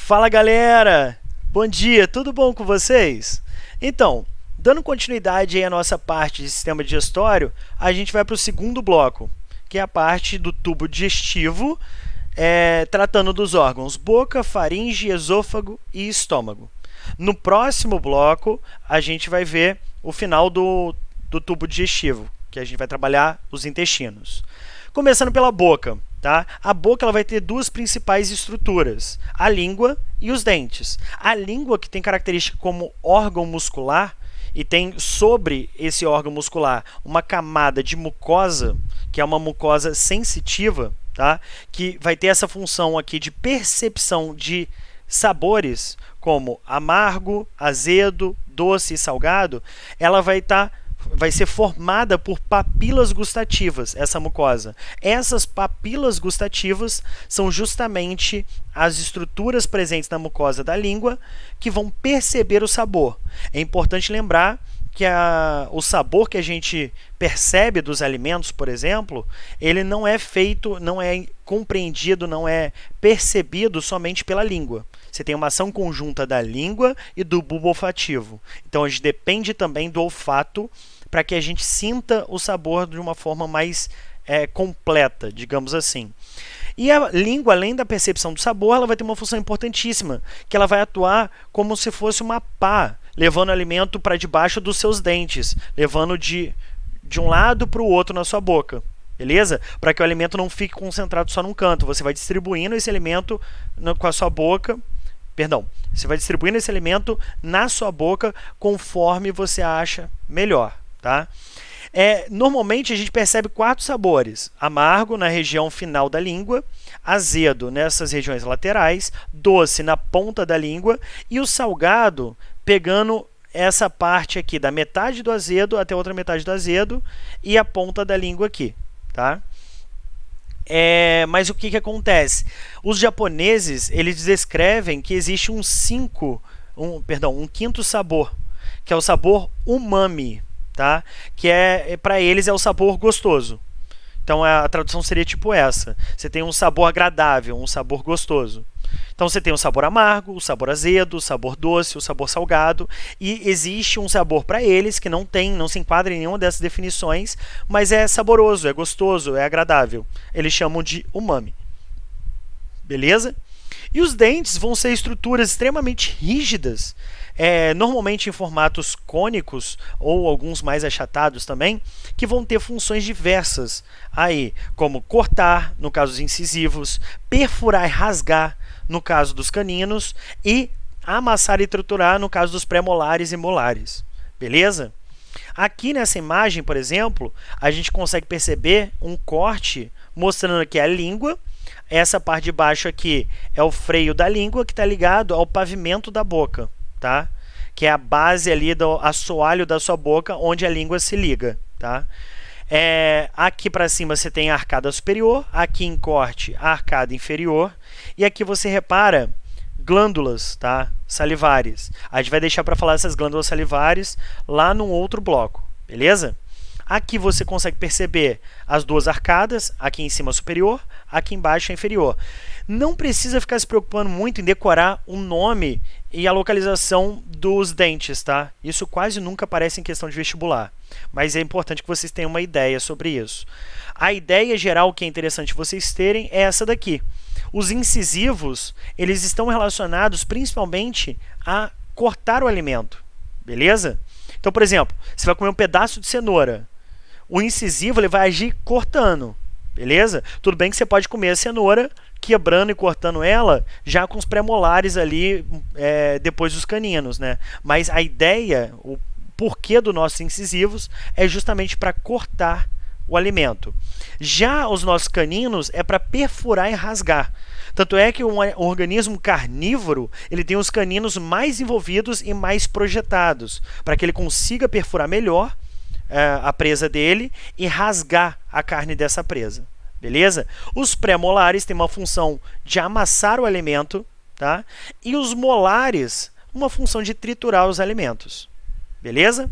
Fala galera! Bom dia, tudo bom com vocês? Então, dando continuidade aí à nossa parte de sistema digestório, a gente vai para o segundo bloco, que é a parte do tubo digestivo, tratando dos órgãos boca, faringe, esôfago e estômago. No próximo bloco, a gente vai ver o final do tubo digestivo, que a gente vai trabalhar os intestinos. Começando pela boca. Tá? A boca ela vai ter duas principais estruturas, a língua e os dentes. A língua, que tem característica como órgão muscular, e tem sobre esse órgão muscular uma camada de mucosa, que é uma mucosa sensitiva, tá? Que vai ter essa função aqui de percepção de sabores, como amargo, azedo, doce e salgado. Ela vai ser formada por papilas gustativas, essa mucosa. Essas papilas gustativas são justamente as estruturas presentes na mucosa da língua que vão perceber o sabor. É importante lembrar que o sabor que a gente percebe dos alimentos, por exemplo, ele não é feito, não é compreendido, não é percebido somente pela língua. Você tem uma ação conjunta da língua e do bulbo olfativo. Então, a gente depende também do olfato para que a gente sinta o sabor de uma forma mais completa, digamos assim. E a língua, além da percepção do sabor, ela vai ter uma função importantíssima, que ela vai atuar como se fosse uma pá, levando o alimento para debaixo dos seus dentes, levando de um lado para o outro na sua boca. Beleza? Para que o alimento não fique concentrado só num canto. Você vai distribuindo esse alimento com a sua boca. Perdão, você vai distribuindo esse alimento na sua boca conforme você acha melhor. Tá? Normalmente a gente percebe 4 sabores: amargo na região final da língua, azedo nessas regiões laterais, doce na ponta da língua e o salgado pegando essa parte aqui da metade do azedo até a outra metade do azedo e a ponta da língua aqui. Tá? Mas o que acontece? Os japoneses eles descrevem que existe um quinto sabor, que é o sabor umami. Tá? Que para eles é o sabor gostoso. Então a tradução seria tipo essa: você tem um sabor agradável, um sabor gostoso. Então você tem o sabor amargo, o sabor azedo, o sabor doce, o sabor salgado, e existe um sabor para eles que não se enquadra em nenhuma dessas definições, mas é saboroso, é gostoso, é agradável. Eles chamam de umami. Beleza? E os dentes vão ser estruturas extremamente rígidas, normalmente em formatos cônicos ou alguns mais achatados também, que vão ter funções diversas aí, como cortar, no caso dos incisivos, perfurar e rasgar, no caso dos caninos, e amassar e triturar, no caso dos pré-molares e molares. Beleza? Aqui nessa imagem, por exemplo, a gente consegue perceber um corte mostrando aqui a língua. Essa parte de baixo aqui é o freio da língua, que está ligado ao pavimento da boca, tá? Que é a base ali do assoalho da sua boca, onde a língua se liga. Tá? Aqui para cima você tem a arcada superior, aqui em corte a arcada inferior, e aqui você repara glândulas, tá? Salivares. A gente vai deixar para falar essas glândulas salivares lá num outro bloco, beleza? Aqui você consegue perceber as duas arcadas, aqui em cima a superior, aqui embaixo a inferior. Não precisa ficar se preocupando muito em decorar o nome e a localização dos dentes, tá? Isso quase nunca aparece em questão de vestibular, mas é importante que vocês tenham uma ideia sobre isso. A ideia geral que é interessante vocês terem é essa daqui. Os incisivos, eles estão relacionados principalmente a cortar o alimento, beleza? Então, por exemplo, você vai comer um pedaço de cenoura. O incisivo ele vai agir cortando, beleza? Tudo bem que você pode comer a cenoura quebrando e cortando ela já com os pré-molares ali depois dos caninos, né? Mas a ideia, o porquê dos nossos incisivos é justamente para cortar o alimento. Já os nossos caninos é para perfurar e rasgar. Tanto é que um organismo carnívoro ele tem os caninos mais envolvidos e mais projetados para que ele consiga perfurar melhor a presa dele e rasgar a carne dessa presa. Beleza? Os pré-molares têm uma função de amassar o alimento, tá? E os molares, uma função de triturar os alimentos. Beleza?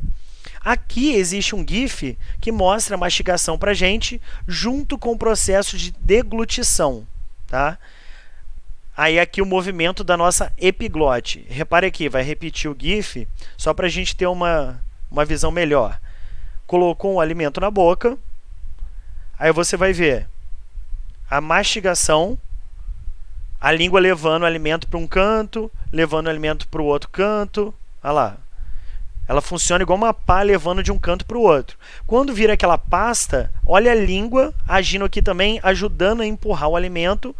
Aqui existe um GIF que mostra a mastigação para a gente junto com o processo de deglutição. Tá? Aí aqui o movimento da nossa epiglote. Repare aqui, vai repetir o GIF, só para a gente ter uma visão melhor. Colocou um alimento na boca, aí você vai ver a mastigação, a língua levando o alimento para um canto, levando o alimento para o outro canto. Olha lá. Ela funciona igual uma pá levando de um canto para o outro. Quando vira aquela pasta, olha a língua agindo aqui também, ajudando a empurrar o alimento.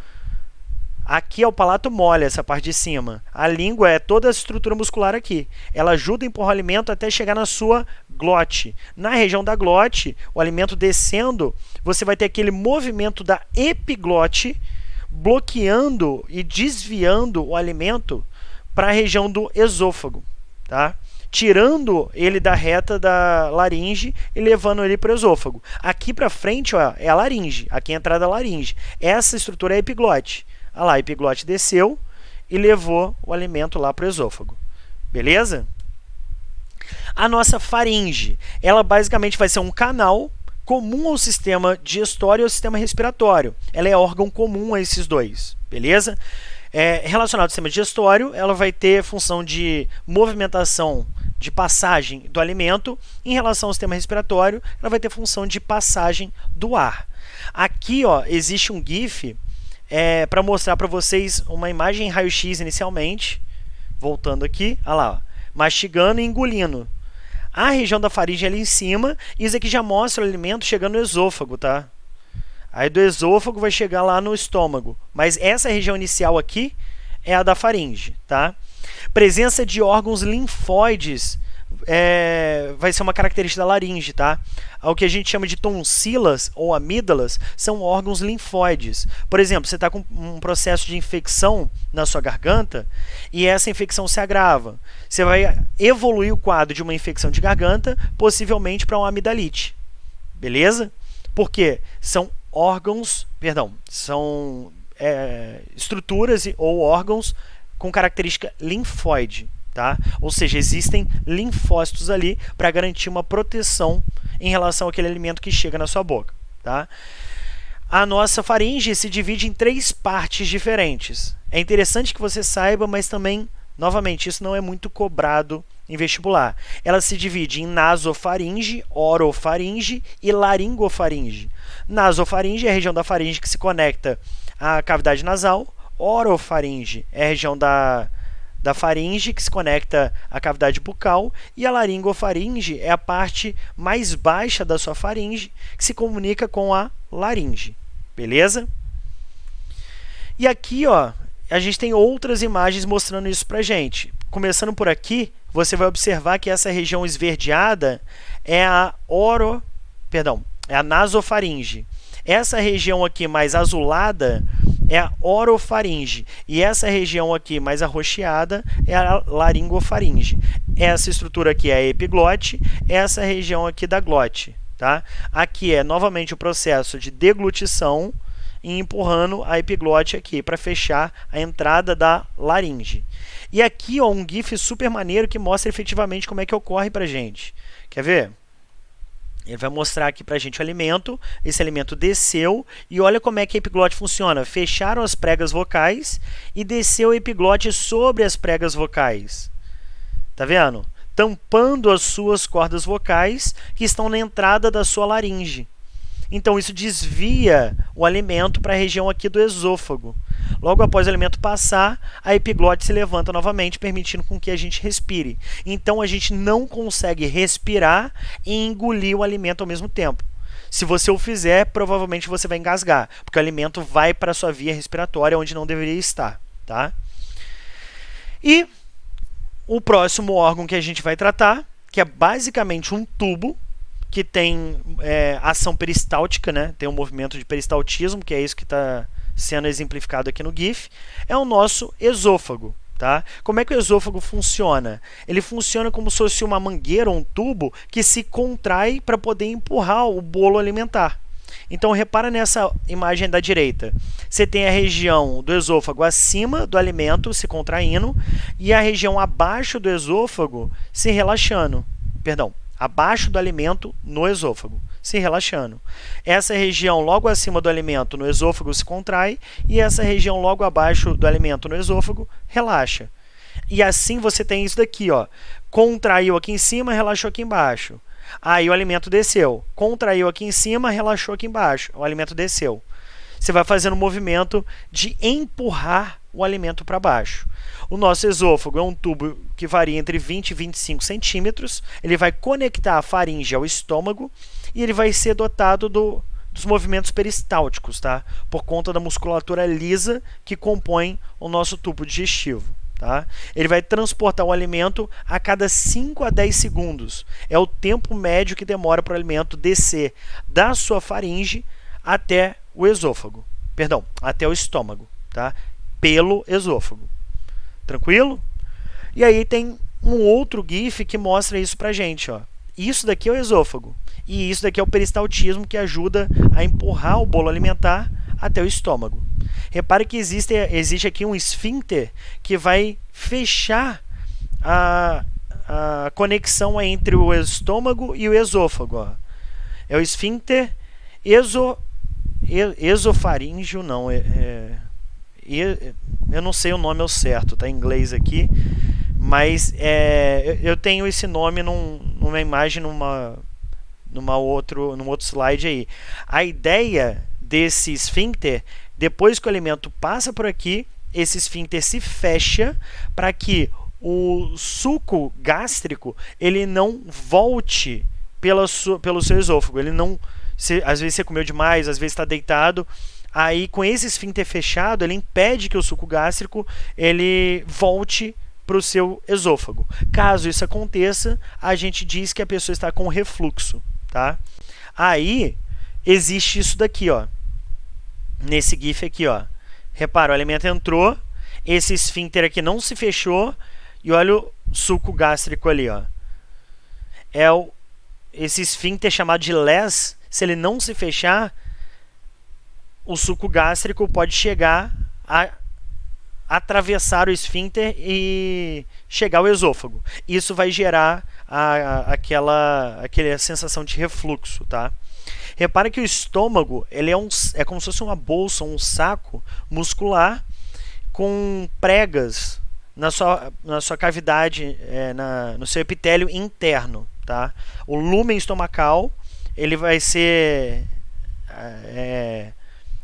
Aqui é o palato mole, essa parte de cima. A língua é toda a estrutura muscular aqui. Ela ajuda a empurrar o alimento até chegar na sua glote. Na região da glote, o alimento descendo, você vai ter aquele movimento da epiglote bloqueando e desviando o alimento para a região do esôfago, tá? Tirando ele da reta da laringe e levando ele para o esôfago. Aqui para frente, ó, é a laringe, aqui é a entrada da laringe. Essa estrutura é a epiglote. Olha lá, a epiglote desceu e levou o alimento lá para o esôfago. Beleza? A nossa faringe, ela basicamente vai ser um canal comum ao sistema digestório e ao sistema respiratório. Ela é órgão comum a esses dois. Beleza? Relacionado ao sistema digestório, ela vai ter função de movimentação de passagem do alimento. Em relação ao sistema respiratório, ela vai ter função de passagem do ar. Aqui, ó, existe um GIF para mostrar para vocês uma imagem em raio-x inicialmente. Voltando aqui, olha lá, ó, mastigando e engolindo. A região da faringe ali em cima, e isso aqui já mostra o alimento chegando no esôfago, tá? Aí do esôfago vai chegar lá no estômago. Mas essa região inicial aqui é a da faringe, tá? Presença de órgãos linfóides vai ser uma característica da laringe, tá? O que a gente chama de tonsilas ou amígdalas são órgãos linfóides. Por exemplo, você está com um processo de infecção na sua garganta e essa infecção se agrava. Você vai evoluir o quadro de uma infecção de garganta, possivelmente para uma amidalite. Beleza? Porque são são estruturas ou órgãos com característica linfóide, tá? Ou seja, existem linfócitos ali para garantir uma proteção em relação àquele alimento que chega na sua boca, tá? A nossa faringe se divide em 3 partes diferentes. É interessante que você saiba, mas também, novamente, isso não é muito cobrado em vestibular. Ela se divide em nasofaringe, orofaringe e laringofaringe. Nasofaringe é a região da faringe que se conecta à cavidade nasal. Orofaringe é a região da faringe que se conecta à cavidade bucal. E a laringofaringe é a parte mais baixa da sua faringe que se comunica com a laringe. Beleza? E aqui, ó, a gente tem outras imagens mostrando isso pra gente. Começando por aqui, você vai observar que essa região esverdeada é a nasofaringe. Essa região aqui mais azulada é a orofaringe. E essa região aqui mais arroxeada é a laringofaringe. Essa estrutura aqui é a epiglote, essa região aqui da glote, tá? Aqui é novamente o processo de deglutição e empurrando a epiglote aqui para fechar a entrada da laringe. E aqui, ó, um GIF super maneiro que mostra efetivamente como é que ocorre para a gente. Quer ver? Ele vai mostrar aqui para a gente o alimento. Esse alimento desceu e olha como é que a epiglote funciona. Fecharam as pregas vocais e desceu a epiglote sobre as pregas vocais. Tá vendo? Tampando as suas cordas vocais que estão na entrada da sua laringe. Então, isso desvia o alimento para a região aqui do esôfago. Logo após o alimento passar, a epiglote se levanta novamente, permitindo com que a gente respire. Então, a gente não consegue respirar e engolir o alimento ao mesmo tempo. Se você o fizer, provavelmente você vai engasgar, porque o alimento vai para a sua via respiratória, onde não deveria estar, tá? E o próximo órgão que a gente vai tratar, que é basicamente um tubo, que tem ação peristáltica, né? Tem um movimento de peristaltismo, que é isso que está sendo exemplificado aqui no GIF, é o nosso esôfago. Tá? Como é que o esôfago funciona? Ele funciona como se fosse uma mangueira ou um tubo que se contrai para poder empurrar o bolo alimentar. Então, repara nessa imagem da direita. Você tem a região do esôfago acima do alimento se contraindo e a região abaixo do esôfago se relaxando. Perdão. Abaixo do alimento no esôfago, se relaxando. Essa região logo acima do alimento no esôfago se contrai e essa região logo abaixo do alimento no esôfago relaxa. E assim você tem isso daqui, ó. Contraiu aqui em cima, relaxou aqui embaixo. Aí o alimento desceu. Contraiu aqui em cima, relaxou aqui embaixo. O alimento desceu. Você vai fazendo um movimento de empurrar o alimento para baixo. O nosso esôfago é um tubo que varia entre 20 e 25 centímetros. Ele vai conectar a faringe ao estômago e ele vai ser dotado dos movimentos peristálticos, tá? Por conta da musculatura lisa que compõe o nosso tubo digestivo. Tá? Ele vai transportar o alimento a cada 5 a 10 segundos. É o tempo médio que demora para o alimento descer da sua faringe até o esôfago. Perdão, até o estômago, tá? Pelo esôfago. Tranquilo? E aí tem um outro GIF que mostra isso pra gente, ó. Isso daqui é o esôfago. E isso daqui é o peristaltismo que ajuda a empurrar o bolo alimentar até o estômago. Repare que existe aqui um esfíncter que vai fechar a conexão entre o estômago e o esôfago. Ó. É o esfíncter esofaríngeo, não. Eu não sei o nome ao certo, tá em inglês aqui. Mas eu tenho esse nome numa imagem, num outro slide aí. A ideia desse esfíncter, depois que o alimento passa por aqui, esse esfíncter se fecha para que o suco gástrico ele não volte pelo seu esôfago. Ele não, às vezes você comeu demais, às vezes está deitado. Aí, com esse esfíncter fechado, ele impede que o suco gástrico ele volte para o seu esôfago. Caso isso aconteça, a gente diz que a pessoa está com refluxo. Tá? Aí, existe isso daqui, ó. Nesse GIF aqui, ó. Repara, o alimento entrou, esse esfíncter aqui não se fechou, e olha o suco gástrico ali, ó. Esse esfíncter chamado de Les, se ele não se fechar, o suco gástrico pode chegar a atravessar o esfíncter e chegar ao esôfago. Isso vai gerar aquela sensação de refluxo, tá? Repara que o estômago ele é como se fosse uma bolsa, um saco muscular com pregas na sua cavidade, no seu epitélio interno. Tá? O lúmen estomacal ele vai ser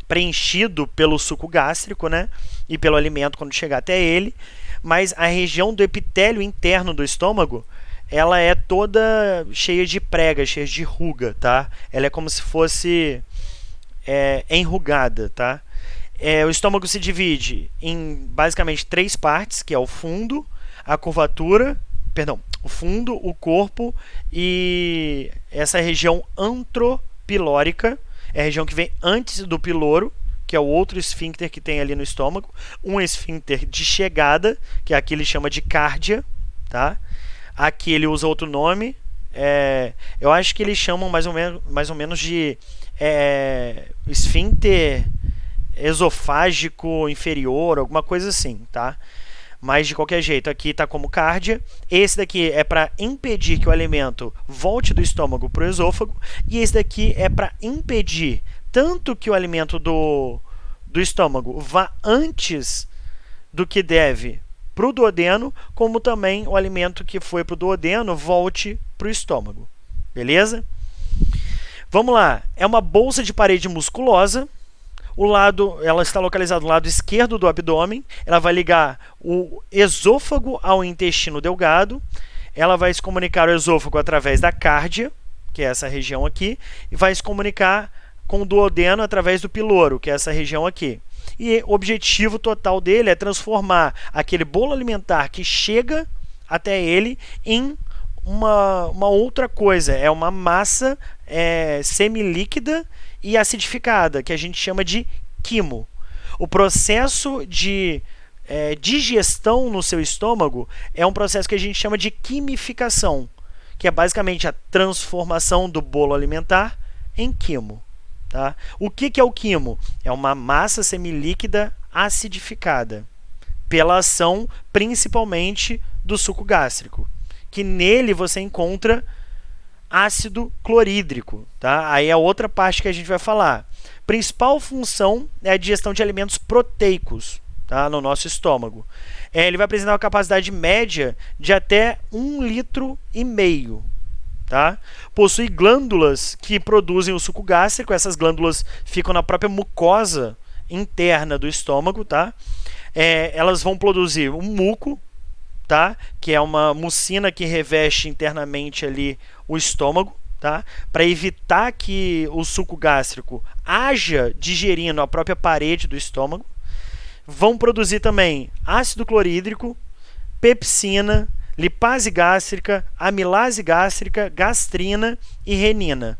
preenchido pelo suco gástrico, né? E pelo alimento quando chegar até ele, mas a região do epitélio interno do estômago ela é toda cheia de pregas, cheia de ruga, tá? Ela é como se fosse enrugada, tá? O estômago se divide em basicamente 3 partes, que é o fundo, a curvatura, o fundo, o corpo e essa região antropilórica, é a região que vem antes do piloro, que é o outro esfíncter que tem ali no estômago, um esfíncter de chegada, que aqui ele chama de cárdia, tá? Aqui ele usa outro nome, eu acho que eles chamam mais ou menos de esfíncter esofágico inferior, alguma coisa assim, tá? Mas de qualquer jeito, aqui está como cárdia. Esse daqui é para impedir que o alimento volte do estômago para o esôfago, e esse daqui é para impedir tanto que o alimento do estômago vá antes do que deve para o duodeno, como também o alimento que foi para o duodeno volte para o estômago. Beleza? Vamos lá. É uma bolsa de parede musculosa. Ela está localizada no lado esquerdo do abdômen. Ela vai ligar o esôfago ao intestino delgado. Ela vai se comunicar ao esôfago através da cárdia, que é essa região aqui, e vai se comunicar com o duodeno através do piloro, que é essa região aqui. E o objetivo total dele é transformar aquele bolo alimentar que chega até ele em uma outra coisa. É uma massa semilíquida e acidificada, que a gente chama de quimo. O processo de digestão no seu estômago é um processo que a gente chama de quimificação, que é basicamente a transformação do bolo alimentar em quimo. Tá? O que é o quimo? É uma massa semilíquida acidificada, pela ação principalmente do suco gástrico, que nele você encontra ácido clorídrico, tá? Aí é outra parte que a gente vai falar. Principal função é a digestão de alimentos proteicos, tá? No nosso estômago. Ele vai apresentar uma capacidade média de até 1,5 litro. Tá? Possui glândulas que produzem o suco gástrico. Essas glândulas ficam na própria mucosa interna do estômago, tá? Elas vão produzir um muco, tá? Que é uma mucina que reveste internamente ali o estômago, tá? Para evitar que o suco gástrico haja digerindo a própria parede do estômago. Vão produzir também ácido clorídrico, pepsina, lipase gástrica, amilase gástrica, gastrina e renina.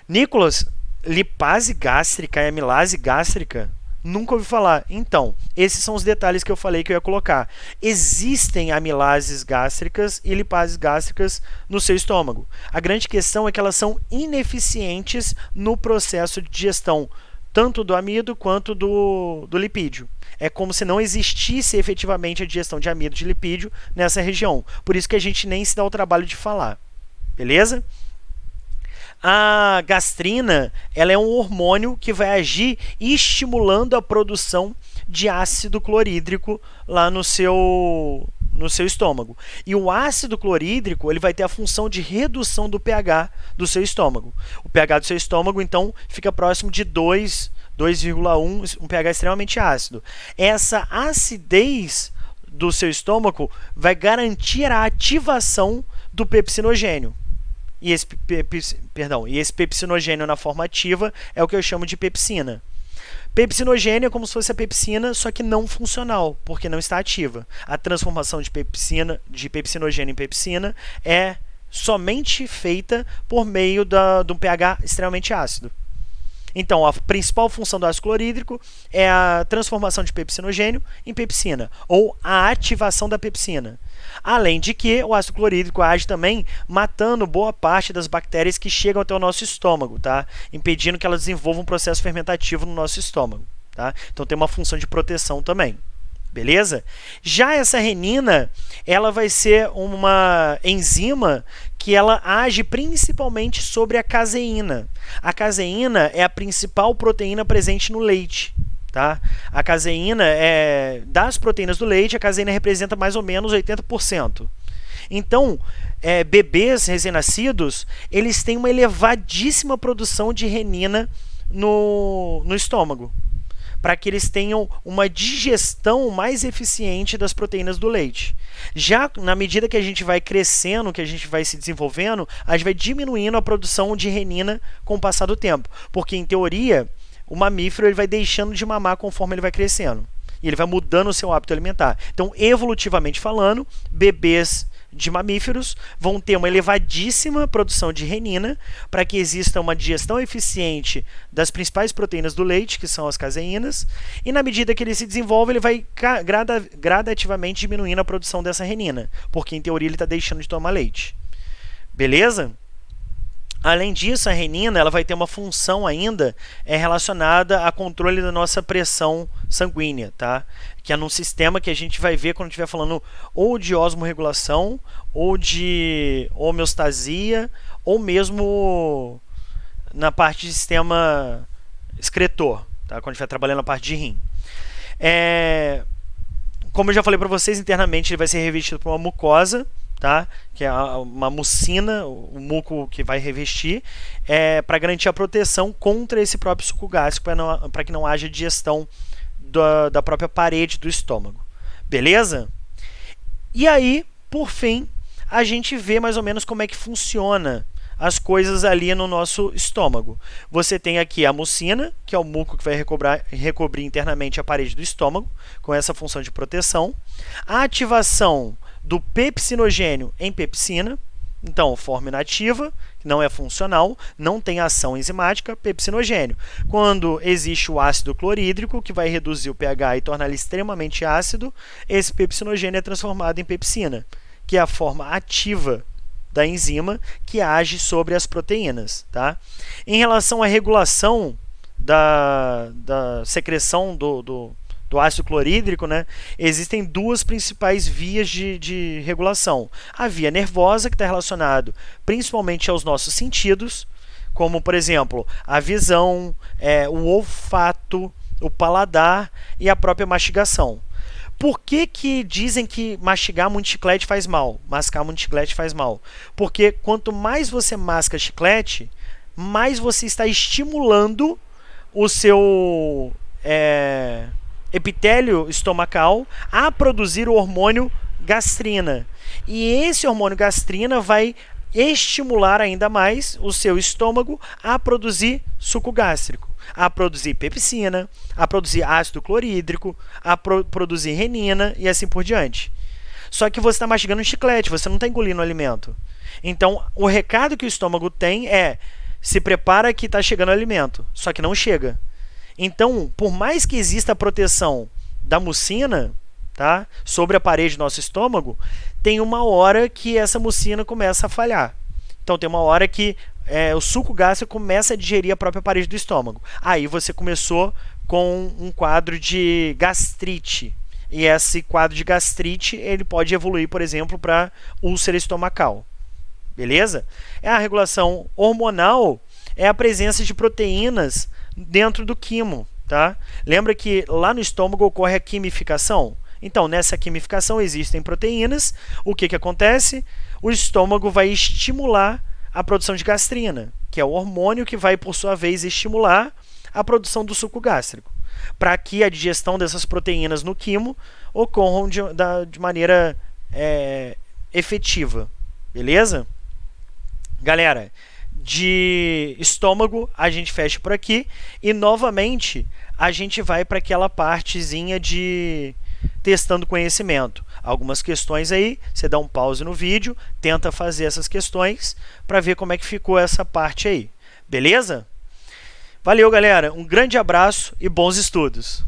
Nicolas, lipase gástrica e amilase gástrica? Nunca ouvi falar. Então, esses são os detalhes que eu falei que eu ia colocar. Existem amilases gástricas e lipases gástricas no seu estômago. A grande questão é que elas são ineficientes no processo de digestão, tanto do amido quanto do lipídio. É como se não existisse efetivamente a digestão de amido e de lipídio nessa região. Por isso que a gente nem se dá o trabalho de falar. Beleza? A gastrina, ela é um hormônio que vai agir estimulando a produção de ácido clorídrico lá no seu estômago. E o ácido clorídrico ele vai ter a função de redução do pH do seu estômago. O pH do seu estômago, então, fica próximo de 2,1, um pH extremamente ácido. Essa acidez do seu estômago vai garantir a ativação do pepsinogênio. E esse pepsinogênio na forma ativa é o que eu chamo de pepsina. Pepsinogênio é como se fosse a pepsina, só que não funcional, porque não está ativa. A transformação de pepsinogênio em pepsina é somente feita por meio de um pH extremamente ácido. Então, a principal função do ácido clorídrico é a transformação de pepsinogênio em pepsina, ou a ativação da pepsina. Além de que o ácido clorídrico age também matando boa parte das bactérias que chegam até o nosso estômago, tá? Impedindo que elas desenvolvam um processo fermentativo no nosso estômago. Tá? Então tem uma função de proteção também. Beleza? Já essa renina, ela vai ser uma enzima que ela age principalmente sobre a caseína. A caseína é a principal proteína presente no leite. Tá? A caseína das proteínas do leite, a caseína representa mais ou menos 80%. Então, bebês recém-nascidos, eles têm uma elevadíssima produção de renina no estômago, para que eles tenham uma digestão mais eficiente das proteínas do leite. Já na medida que a gente vai crescendo, que a gente vai se desenvolvendo, a gente vai diminuindo a produção de renina com o passar do tempo, porque em teoria o mamífero ele vai deixando de mamar conforme ele vai crescendo. E ele vai mudando o seu hábito alimentar. Então, evolutivamente falando, bebês de mamíferos vão ter uma elevadíssima produção de renina para que exista uma digestão eficiente das principais proteínas do leite, que são as caseínas. E na medida que ele se desenvolve, ele vai gradativamente diminuindo a produção dessa renina, porque em teoria ele está deixando de tomar leite. Beleza? Além disso, a renina ela vai ter uma função ainda relacionada a controle da nossa pressão sanguínea, tá? Que é num sistema que a gente vai ver quando estiver falando ou de osmorregulação, ou de homeostasia, ou mesmo na parte de sistema excretor, tá? Quando estiver trabalhando na parte de rim. Como eu já falei para vocês, internamente ele vai ser revestido por uma mucosa, tá? Que é uma mucina, o muco que vai revestir, para garantir a proteção contra esse próprio suco gástrico, para que não haja digestão da própria parede do estômago. Beleza? E aí, por fim, a gente vê mais ou menos como é que funciona as coisas ali no nosso estômago. Você tem aqui a mucina, que é o muco que vai recobrir internamente a parede do estômago, com essa função de proteção. A ativação do pepsinogênio em pepsina, então forma inativa, não é funcional, não tem ação enzimática, pepsinogênio. Quando existe o ácido clorídrico, que vai reduzir o pH e tornar ele extremamente ácido, esse pepsinogênio é transformado em pepsina, que é a forma ativa da enzima que age sobre as proteínas. Tá? Em relação à regulação da secreção do ácido clorídrico, né, existem duas principais vias de regulação. A via nervosa, que está relacionado principalmente aos nossos sentidos, como, por exemplo, a visão, o olfato, o paladar e a própria mastigação. Por que dizem que mastigar muito chiclete faz mal? Mascar muito chiclete faz mal? Porque quanto mais você masca chiclete, mais você está estimulando o seu epitélio estomacal a produzir o hormônio gastrina. E esse hormônio gastrina vai estimular ainda mais o seu estômago a produzir suco gástrico, a produzir pepsina, a produzir ácido clorídrico, a produzir renina e assim por diante. Só que você está mastigando um chiclete, você não está engolindo o alimento. Então, o recado que o estômago tem é: se prepara que está chegando o alimento, só que não chega. Então, por mais que exista a proteção da mucina, tá, sobre a parede do nosso estômago, tem uma hora que essa mucina começa a falhar. Então, tem uma hora que o suco gástrico começa a digerir a própria parede do estômago. Aí você começou com um quadro de gastrite. E esse quadro de gastrite ele pode evoluir, por exemplo, para úlcera estomacal. Beleza? A regulação hormonal é a presença de proteínas dentro do quimo, tá? Lembra que lá no estômago ocorre a quimificação? Então, nessa quimificação existem proteínas. O que acontece? O estômago vai estimular a produção de gastrina, que é o hormônio que vai, por sua vez, estimular a produção do suco gástrico, para que a digestão dessas proteínas no quimo ocorram de maneira efetiva. Beleza? Galera, de estômago a gente fecha por aqui e novamente a gente vai para aquela partezinha de testando conhecimento. Algumas questões aí, você dá um pause no vídeo, tenta fazer essas questões para ver como é que ficou essa parte aí. Beleza? Valeu, galera. Um grande abraço e bons estudos.